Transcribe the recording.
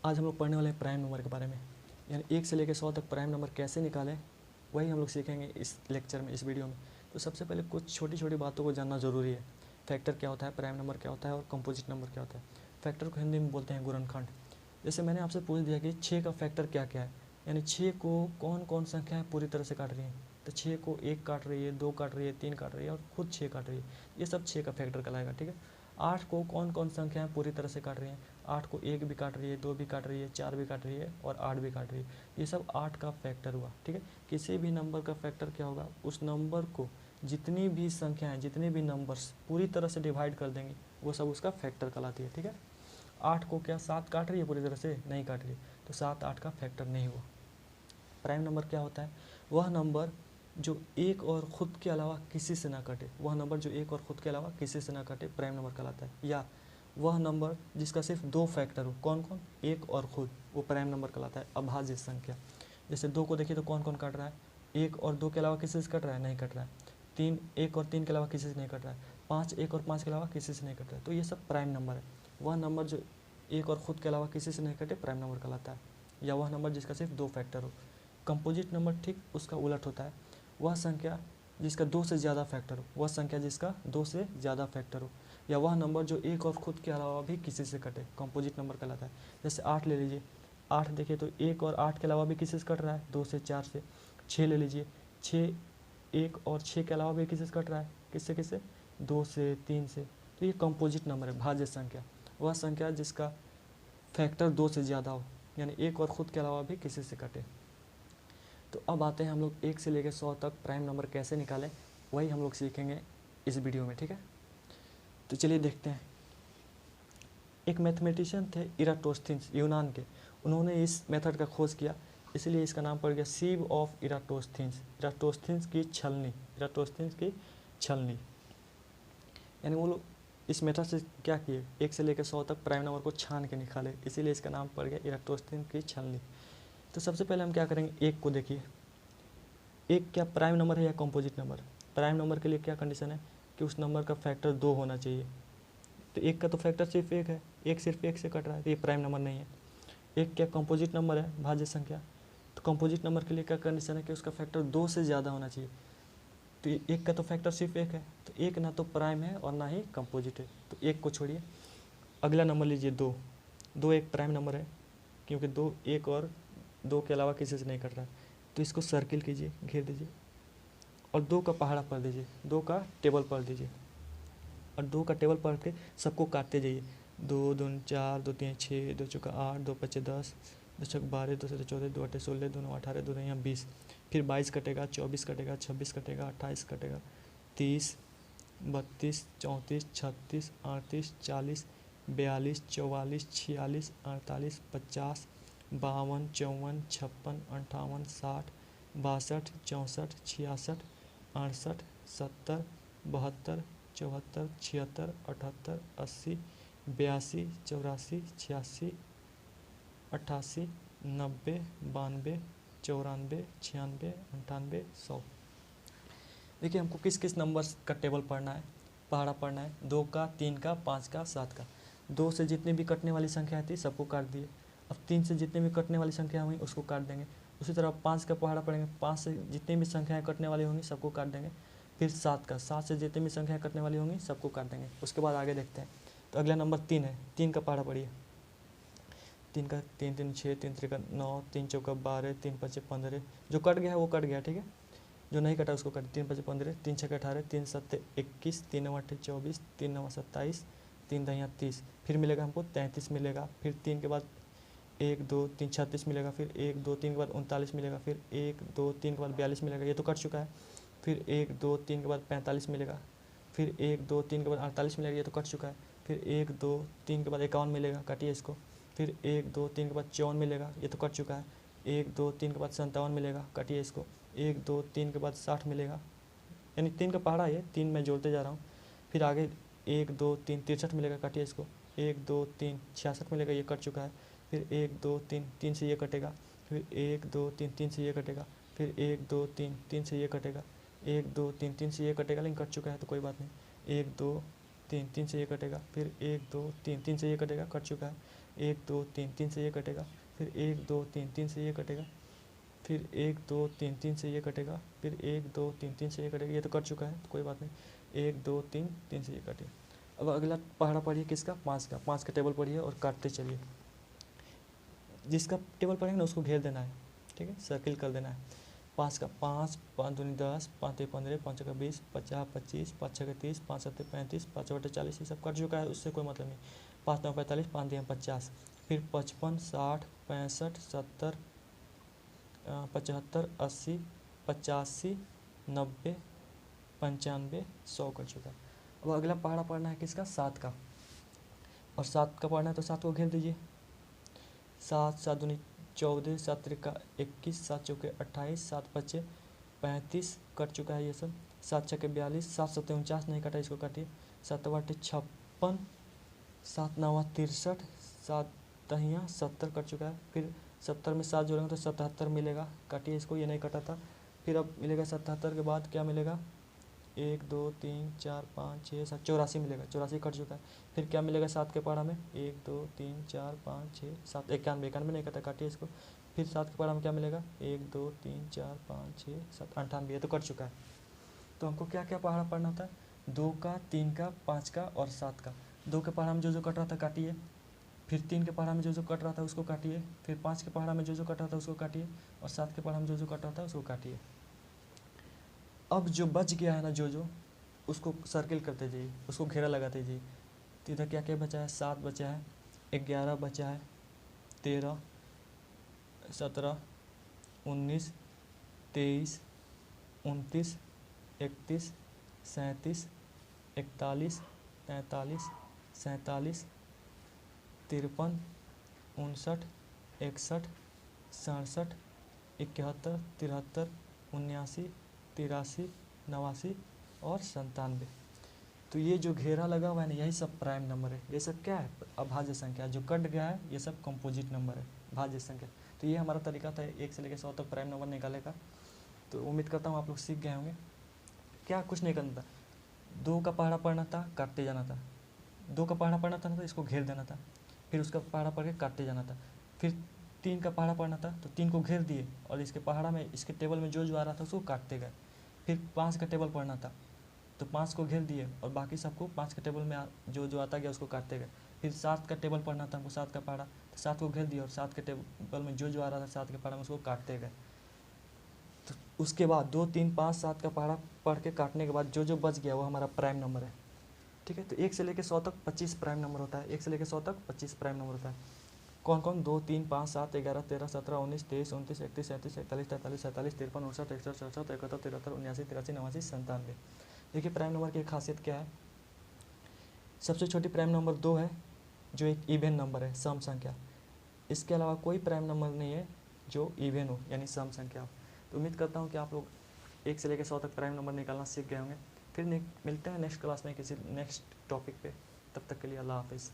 आज हम लोग पढ़ने वाले हैं प्राइम नंबर के बारे में, यानी 1 से लेकर 100 तक प्राइम नंबर कैसे निकालें, वही हम लोग सीखेंगे इस लेक्चर में, इस वीडियो में। तो सबसे पहले कुछ छोटी छोटी बातों को जानना ज़रूरी है। फैक्टर क्या होता है, प्राइम नंबर क्या होता है और कंपोजिट नंबर क्या होता है। फैक्टर को हिंदी में बोलते हैं गुणनखंड। जैसे मैंने आपसे पूछ दिया कि 6 का फैक्टर क्या क्या है, यानी 6 को कौन कौन संख्याएँ पूरी तरह से काट रही हैं। तो 6 को 1 काट रही है, 2 काट रही है, 3 काट रही है और खुद 6 काट रही है, ये सब 6 का फैक्टर कहलाएगा। ठीक है। 8 को कौन कौन संख्याएँ पूरी तरह से काट रही हैं, 8 को 1 भी काट रही है, 2 भी काट रही है, 4 भी काट रही है और 8 भी काट रही है, ये सब 8 का फैक्टर हुआ। ठीक है। किसी भी नंबर का फैक्टर क्या होगा, उस नंबर को जितनी भी संख्याएं, जितने भी नंबर्स पूरी तरह से डिवाइड कर देंगी, वो सब उसका फैक्टर कहलाती है। ठीक है। 8 को क्या 7 काट रही है पूरी तरह से, नहीं काट रही है, तो 7 8 का फैक्टर नहीं हुआ। प्राइम नंबर क्या होता है, वह नंबर जो एक और ख़ुद के अलावा किसी से ना कटे, वह नंबर जो एक और ख़ुद के अलावा किसी से ना कटे प्राइम नंबर कहलाता है। या वह नंबर जिसका सिर्फ 2 फैक्टर हो, कौन कौन, एक और खुद, वो प्राइम नंबर कहलाता है। अभाज्य संख्या, जैसे 2 को देखिए तो कौन कौन काट रहा है, 1 और 2 के अलावा किसी से कट रहा है, नहीं कट रहा है। 3 1 और 3 के अलावा किसी से नहीं कट रहा है। 5 1 और 5 के अलावा किसी से नहीं कट रहा है, तो ये सब प्राइम नंबर है। वह नंबर जो एक और ख़ुद के अलावा किसी से नहीं कटे प्राइम नंबर कहलाता है। या वह नंबर जिसका सिर्फ 2 फैक्टर हो। कंपोजिट नंबर ठीक उसका उलट होता है, वह संख्या जिसका 2 से ज़्यादा फैक्टर हो, वह संख्या जिसका 2 से ज़्यादा फैक्टर हो, या वह नंबर जो एक और ख़ुद के अलावा भी किसी से कटे, कंपोजिट नंबर कहलाता है। जैसे 8 ले लीजिए, 8 देखिए तो 1 और 8 के अलावा भी किसी से कट रहा है, 2 से 4 से। 6 ले लीजिए, 6 1 और 6 के अलावा भी किसी से कट रहा है, किससे किससे, 2 से 3 से। तो ये कंपोजिट नंबर है, भाज्य संख्या, वह संख्या जिसका फैक्टर 2 से ज़्यादा हो, यानी एक और ख़ुद के अलावा भी किसी से कटे। तो अब आते हैं हम लोग 1 से लेकर 100 तक प्राइम नंबर कैसे निकालें, वही हम लोग सीखेंगे इस वीडियो में। ठीक है। तो चलिए देखते हैं। एक मैथमेटिशियन थे इराटोस्थेनिस, यूनान के, उन्होंने इस मेथड का खोज किया, इसलिए इसका नाम पड़ गया सीव ऑफ इराटोस्थेनिस, इराटोस्थेनिस की छलनी, इराटोस्थेनिस की छलनी। यानी वो लोग इस मेथड से क्या किए, 1 से लेकर 100 तक प्राइम नंबर को छान के निकाले, इसीलिए इसका नाम पड़ गया इराटोस्थेनिस की छलनी। तो सबसे पहले हम क्या करेंगे, 1 को देखिए, 1 क्या प्राइम नंबर है या कंपोजिट नंबर। प्राइम नंबर के लिए क्या कंडीशन है कि उस नंबर का फैक्टर 2 होना चाहिए। तो 1 का तो फैक्टर सिर्फ 1 है, 1 सिर्फ 1 से कट रहा है, तो ये प्राइम नंबर नहीं है। 1 क्या कंपोजिट नंबर है, भाज्य संख्या, तो कंपोजिट नंबर के लिए क्या कंडीशन है कि उसका फैक्टर 2 से ज़्यादा होना चाहिए। तो 1 का तो फैक्टर सिर्फ 1 है, तो 1 ना तो प्राइम है और ना ही कंपोजिट है, तो 1 को छोड़िए। अगला नंबर लीजिए 2, 2 एक प्राइम नंबर है, क्योंकि 2 1 और 2 के अलावा किसी से नहीं कट रहा है, तो इसको सर्किल कीजिए, घेर दीजिए और 2 का पहाड़ा पढ़ दीजिए, 2 का टेबल पढ़ दीजिए और 2 का टेबल पढ़ के सबको काटते जाइए। 2 दूनी 4, 2 3 6, 2 चौका 8, 2 पचे 10, 2 छक 12, 2 7 14, 2 8 16, 2 9 18, 2 9 20, फिर 22 कटेगा, 24 कटेगा, 26 कटेगा, 28 कटेगा, 30, 32, 34, 36, 38, 40, 42, 44, 46, 48, 50, 52, 54, 56, 58, 60, 62, 64, 66, 68, 70, 72, 74, 76, 78, 80, 82, 84, 86, 88, 90, 92, 94, 96, 98, 100। देखिए हमको किस किस नंबर्स का टेबल पढ़ना है, पहाड़ा पढ़ना है, 2 का, 3 का, 5 का, 7 का। 2 से जितनी भी कटने वाली संख्या थी सबको काट दिए। अब 3 से जितनी भी कटने वाली संख्या हुई उसको काट देंगे। उसी तरह 5 का पहाड़ा पढ़ेंगे, 5 से जितनी भी संख्याएँ कटने वाली होंगी सबको काट देंगे। फिर 7 का, 7 से जितनी भी संख्याएँ कटने वाली होंगी सबको काट देंगे। उसके बाद आगे देखते हैं। तो अगला नंबर 3 है, 3 का पहाड़ा पढ़िए। 3 का 3 3 6, 3 3 9, 3 चौका 12, 3 5 15, जो कट गया है वो कट गया। ठीक है। जो नहीं कटा उसको कट, 3 5 15, 3 6 18, 3 7 21, 3 9 8 24, 3 9 27, 3 10 30, फिर मिलेगा हमको 33 मिलेगा। फिर 3 के बाद 1 2 3 36 मिलेगा, फिर 1 2 3 के बाद 39 मिलेगा, फिर 1 2 3 के बाद 42 मिलेगा, ये तो कट चुका है। फिर 1 2 3 के बाद 45 मिलेगा, फिर 1 2 3 के बाद 48 मिलेगा, ये तो कट चुका है। फिर 1 2 3 के बाद 51 मिलेगा, काटिए इसको। फिर 1 2 3 के बाद 54 मिलेगा, ये तो कट चुका है। 1 2 3 के बाद 57 मिलेगा, काटिए इसको। 1 2 3 के बाद 60 मिलेगा, यानी 3 का पहाड़ा है, 3 मैं जोड़ते जा रहा हूँ। फिर आगे 1 2 3 63 मिलेगा, काटिए इसको। 1 2 3 66 मिलेगा, ये कट चुका है। फिर 1 2 3 3 से ये कटेगा, फिर 1 2 3 3 से ये कटेगा, फिर 1 2 3 3 से ये कटेगा, 1 2 3 3 से ये कटेगा, लेकिन कट चुका है तो कोई बात नहीं। 1 2 3 3 से ये कटेगा, फिर 1 2 3 3 से ये कटेगा, कट चुका है। 1 2 3 3 से ये कटेगा, फिर 1 2 3 3 से ये कटेगा, फिर 1 2 3 3 से ये कटेगा, फिर 1 2 3 3 से ये कटेगा। ये तो कट चुका है तो कोई बात नहीं। 1 2 3 3 से ये कटे। अब अगला पहाड़ा पढ़िए किसका, 5 का। 5 का टेबल पढ़िए और काटते चलिए। जिसका टेबल पढ़ेंगे ना उसको घेर देना है, ठीक है, सर्किल कर देना है। 5 का 5 5 दूनी 10, 5 3 15, 5 का 20, 50 25, 5 6 30, 5 7 35, 5 8 40, ये सब कट चुका है, उससे कोई मतलब नहीं। 5 9 45, 5 3 50, फिर 55 60 65 70 75 80 85 90 95 100 कर चुका है। अब अगला पहाड़ा पढ़ना है किसका, 7 का। और 7 का पढ़ना है तो 7 को घेर दीजिए। 7 7 दूनी 14, 7 त्रिका 21, 7 चौके 28, 7 5 35, कट चुका है ये सब। 7 6 42, 7 7 49 नहीं कटा, इसको काटिए। 7 8 56, 7 9 63, 7 दहिया 70 कट चुका है। फिर 70 में 7 जोड़ेंगे तो 77 मिलेगा, काटिए इसको, ये नहीं कटा था। फिर अब मिलेगा 77 के बाद क्या मिलेगा, 1 2 3 4 5 6 7 84 मिलेगा, 84 कट चुका है। फिर क्या मिलेगा 7 के पहाड़ा में, 1 2 3 4 5 6 7 91, 91 नहीं कटा, काटिए इसको। फिर 7 के पहाड़ा में क्या मिलेगा, 1 2 3 4 5 6 7 98, ये तो कट चुका है। तो हमको क्या क्या पहाड़ा पढ़ना था, 2 का 3 का 5 का और 7 का। 2 के पहाड़ा में जो कट रहा था काटिए, फिर 3 के पहाड़ा में जो कट रहा था उसको काटिए, फिर 5 के पहाड़ा में जो कट रहा था उसको काटिए, और 7 के पहाड़ा में जो कट रहा था उसको काटिए। अब जो बच गया है ना जो उसको सर्किल करते जाइए, उसको घेरा लगाते जाइए। तो इधर क्या क्या बचा है, 7 बचा है, 11 बचा है, 13 17 19 23 29 31 37 41 43 47 53 59 61 67 71 73 79 83 89 और 97। तो ये जो घेरा लगा हुआ है ना, यही सब प्राइम नंबर है। ये सब क्या है, अभाज्य संख्या। जो कट गया है ये सब कंपोजिट नंबर है, भाज्य संख्या। तो ये हमारा तरीका था 1 से लेकर 100 तक प्राइम नंबर निकाले का। तो उम्मीद करता हूँ आप लोग सीख गए होंगे। क्या कुछ नहीं करना था, 2 का पहाड़ा पढ़ना था, काटते जाना था। 2 का पहाड़ा पढ़ना था तो इसको घेर देना था, फिर उसका पहाड़ा पढ़ के काटते जाना था। फिर 3 का पहाड़ा पढ़ना था तो 3 को घेर दिए और इसके पहाड़ा में, इसके टेबल में जो आ रहा था उसको काटते गए। फिर 5 का टेबल पढ़ना था तो 5 को घेर दिए और बाकी सबको 5 के टेबल में जो आता गया उसको काटते गए। फिर 7 का टेबल पढ़ना था हमको, 7 का पहाड़ा, तो 7 को घेर दिया और 7 के टेबल में जो आ रहा था 7 के पहाड़ा में उसको काटते गए। तो उसके बाद 2 3 5 7 का पहाड़ा पढ़ के काटने के बाद जो बच गया वो हमारा प्राइम नंबर है, ठीक है। तो 1 से लेकर 100 तक 25 प्राइम नंबर होता है। 1 से लेकर 100 तक 25 प्राइम नंबर होता है। कौन कौन, 2 3 5 7 11 13 17 19 23 29 31 37 41 43 47 53 59 61 67 71 73 79 83 89 97। देखिए प्राइम नंबर की खासियत क्या है, सबसे छोटी प्राइम नंबर 2 है जो एक इवन नंबर है, सम संख्या। इसके अलावा कोई प्राइम नंबर नहीं है जो इवन हो, यानी सम संख्या हो। तो उम्मीद करता हूँ कि आप लोग 1 से लेकर 100 तक प्राइम नंबर निकालना सीख गए होंगे। फिर मिलते हैं नेक्स्ट क्लास में किसी नेक्स्ट टॉपिक पे। तब तक के लिए अल्लाह हाफिज़।